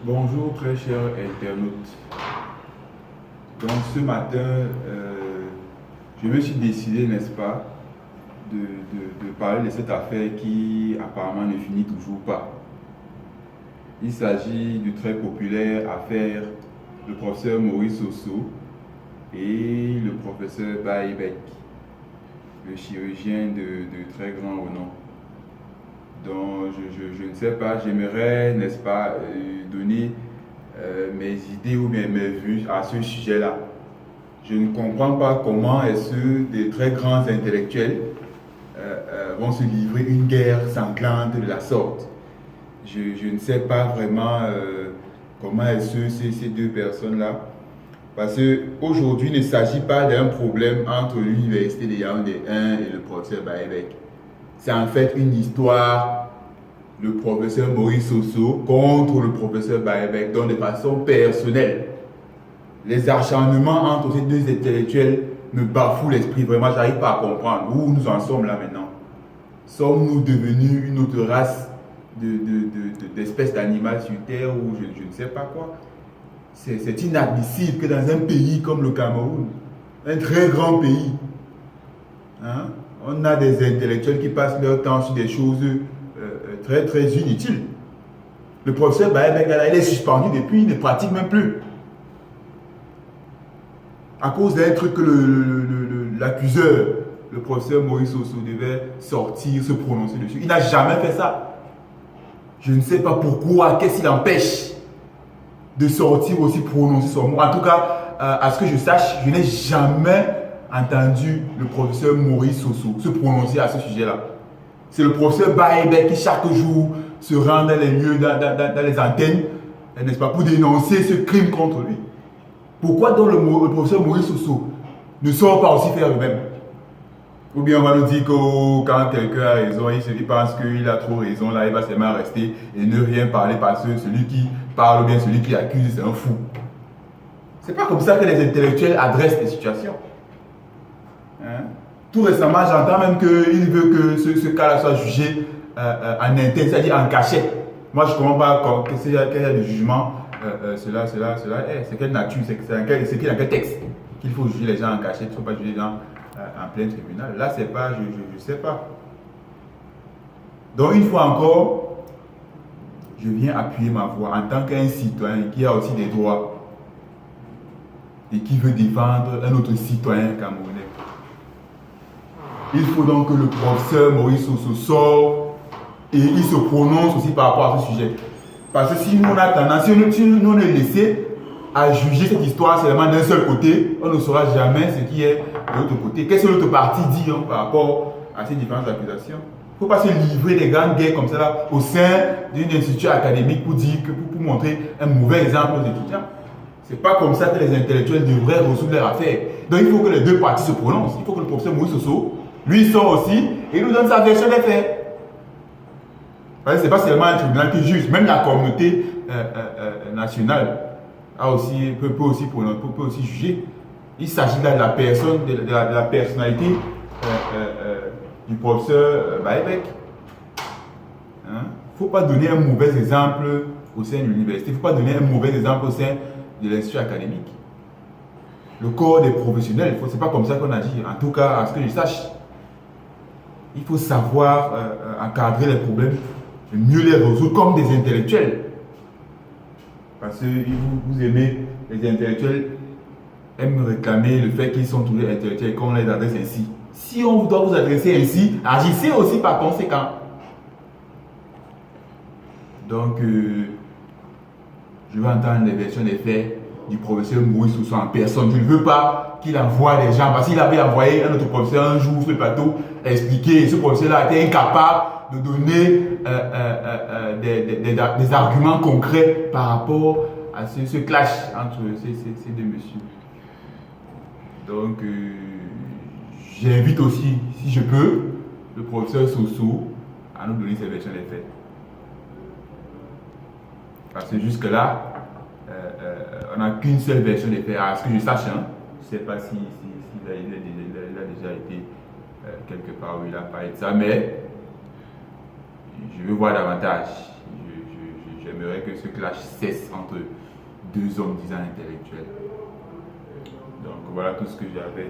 Bonjour très chers internautes. Donc ce matin, je me suis décidé, n'est-ce pas, de parler de cette affaire qui apparemment ne finit toujours pas. Il s'agit du très populaire affaire le professeur Maurice Sosso et le professeur Baïbek, le chirurgien de très grand renom. Donc je ne sais pas, j'aimerais, n'est-ce pas, donner mes idées ou bien mes vues à ce sujet-là. Je ne comprends pas comment est-ce que des très grands intellectuels vont se livrer une guerre sanglante de la sorte. Je ne sais pas vraiment comment est-ce que ces deux personnes-là. Parce qu'aujourd'hui, il ne s'agit pas d'un problème entre l'université de Yaoundé 1 et le professeur Baïbek. C'est en fait une histoire, le professeur Maurice Sosso contre le professeur Baïbek, donc de façon personnelle. Les acharnements entre ces deux intellectuels me bafouent l'esprit. Vraiment, j'arrive pas à comprendre où nous en sommes là maintenant. Sommes-nous devenus une autre race d'espèces d'animaux sur Terre ou je ne sais pas quoi? C'est inadmissible que dans un pays comme le Cameroun, un très grand pays, hein, on a des intellectuels qui passent leur temps sur des choses très très inutiles. Le professeur Baye Bengala, il est suspendu depuis, il ne pratique même plus. À cause d'un truc que l'accuseur, le professeur Maurice Sosso, devait sortir, se prononcer dessus. Il n'a jamais fait ça. Je ne sais pas pourquoi, qu'est-ce qui l'empêche de sortir aussi prononcer son mot. En tout cas, à ce que je sache, je n'ai jamais entendu le professeur Maurice Sosso se prononcer à ce sujet-là. C'est le professeur Baïbek qui chaque jour se rend dans les lieux, dans les antennes, n'est-ce pas, pour dénoncer ce crime contre lui. Pourquoi donc le professeur Maurice Sosso ne sort pas aussi faire le même? Ou bien on va nous dire que quand quelqu'un a raison, il pense qu'il a trop raison, là il va seulement rester et ne rien parler parce que celui qui parle ou bien celui qui accuse, c'est un fou. C'est pas comme ça que les intellectuels adressent les situations. Hein? Tout récemment, j'entends même qu'il veut que ce cas-là soit jugé en interne, c'est-à-dire en cachette. Moi, je ne comprends pas quel est le jugement, cela est. C'est quelle nature, c'est dans quel texte qu'il faut juger les gens en cachette, il ne faut pas juger les gens en plein tribunal. Là, c'est pas, je ne sais pas. Donc, une fois encore, je viens appuyer ma voix en tant qu'un citoyen qui a aussi des droits et qui veut défendre un autre citoyen camerounais. Il faut donc que le professeur Maurice Sosso sorte et il se prononce aussi par rapport à ce sujet. Parce que si nous on a tendance, si nous on est laissé à juger cette histoire seulement d'un seul côté, on ne saura jamais ce qui est de l'autre côté. Qu'est-ce que l'autre partie dit par rapport à ces différentes accusations? Il ne faut pas se livrer des grandes guerres comme ça là, au sein d'une institution académique pour dire pour montrer un mauvais exemple aux étudiants. Ce n'est pas comme ça que les intellectuels devraient résoudre leur affaire. Donc il faut que les deux parties se prononcent. Il faut que le professeur Maurice Sosso, lui sort aussi et nous donne sa version des faits. Ce n'est pas seulement un tribunal qui juge, même la communauté nationale peut aussi juger. Il s'agit là de la personne, de la personnalité du professeur Baïbek. Il ne faut pas donner un mauvais exemple au sein de l'université, il ne faut pas donner un mauvais exemple au sein de l'institut académique. Le corps des professionnels, ce n'est pas comme ça qu'on a dit, en tout cas à ce que je sache. Il faut savoir encadrer les problèmes, mieux les résoudre comme des intellectuels. Parce que vous aimez, les intellectuels aiment réclamer le fait qu'ils sont toujours intellectuels et qu'on les adresse ainsi. Si on doit vous adresser ainsi, agissez aussi par conséquent. Donc, je veux entendre les versions des faits du professeur Maurice Sosso en personne. Je ne veux pas qu'il envoie des gens, parce qu'il avait envoyé un autre professeur un jour sur le plateau expliquer, et ce professeur-là était incapable de donner des arguments concrets par rapport à ce clash entre ces deux messieurs. Donc, j'invite aussi, si je peux, le professeur Sosso à nous donner ses versions des faits. Parce que jusque-là, on n'a qu'une seule version des faits, à ce que je sache. Hein. Je ne sais pas s'il a déjà été quelque part où il a parlé de ça, mais je veux voir davantage. j'aimerais que ce clash cesse entre deux hommes disant intellectuels. Donc voilà tout ce que j'avais